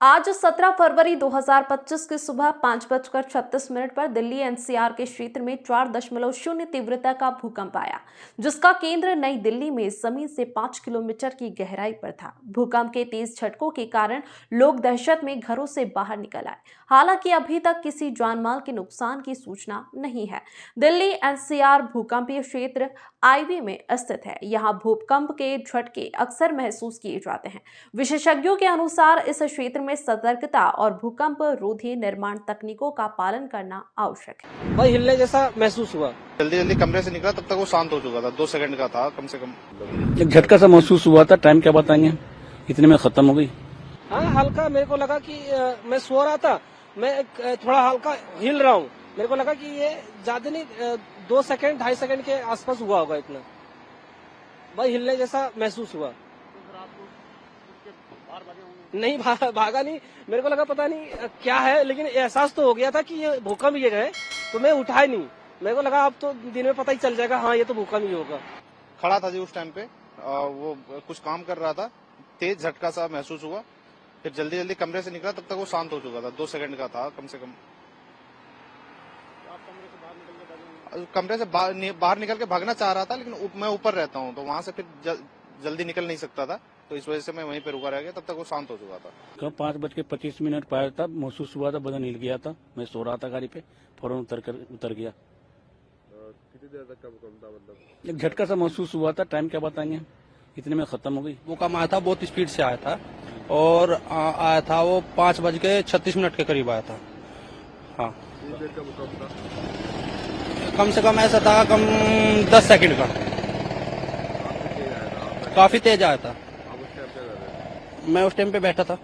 आज 17 फरवरी 2025 की सुबह 5:36 पर दिल्ली एनसीआर के क्षेत्र में 4.0 तीव्रता का भूकंप आया, जिसका केंद्र नई दिल्ली में जमीन से 5 किलोमीटर की गहराई पर था। भूकंप के तेज झटकों के कारण लोग दहशत में घरों से बाहर निकल आए। हालांकि अभी तक किसी जानमाल के नुकसान की सूचना नहीं है। दिल्ली एनसीआर भूकंपीय क्षेत्र आईवी में स्थित है। यहाँ भूकंप के झटके अक्सर महसूस किए जाते हैं। विशेषज्ञों के अनुसार इस क्षेत्र में सतर्कता और भूकंप रोधी निर्माण तकनीकों का पालन करना आवश्यक है। भाई हिलने जैसा महसूस हुआ। जल्दी जल्दी कमरे से निकला तब तक वो शांत हो चुका था। 2 सेकंड का था कम से कम। एक झटका सा महसूस हुआ था। टाइम क्या बताएंगे, इतने में खत्म हो गई। हाँ, हल्का मेरे को लगा कि मैं सो रहा था, मैं थोड़ा हल्का हिल रहा हूँ। मेरे को लगा कि ये ज्यादा नहीं 2 सेकंड 2.5 सेकंड के आसपास हुआ होगा इतना। भाई हिलने जैसा महसूस हुआ। नहीं भागा नहीं, मेरे को लगा पता नहीं क्या है, लेकिन एहसास तो हो गया था कि ये भूकंप ही है, तो मैं उठा ही नहीं। मेरे को लगा अब तो दिन में पता ही चल जाएगा, हाँ ये तो भूकंप ही होगा। खड़ा था जी उस टाइम पे, वो कुछ काम कर रहा था। तेज झटका सा महसूस हुआ, फिर जल्दी जल्दी कमरे से निकला तब तक वो शांत हो चुका था। 2 सेकंड का था कम से कम। कमरे से बाहर निकल के भागना चाह रहा था, लेकिन मैं ऊपर रहता हूँ तो वहां से फिर जल्दी निकल नहीं सकता था, तो इस वजह से मैं वहीं पे रुका रह गया। तब तक वो शांत हो चुका था। कब 5:25 पर था, महसूस हुआ था, बदन हिल गया था। मैं सो रहा था गाड़ी पे, फौरन उतर गया। कितनी देर तक का भूकंप था? मतलब एक झटका सा महसूस हुआ था। टाइम क्या बताएंगे, इतने में खत्म हो गई। भूकंप आया था, बहुत स्पीड से आया था और आया था वो 5:36 के करीब आया था। हाँ, कितनी देर का भूकंप था? कम से कम ऐसा था, कम 10 सेकंड का। काफी तेज आया था। काफी तेज आया था। आप उस टाइम पे रह रहे थे? मैं उस टाइम पे बैठा था।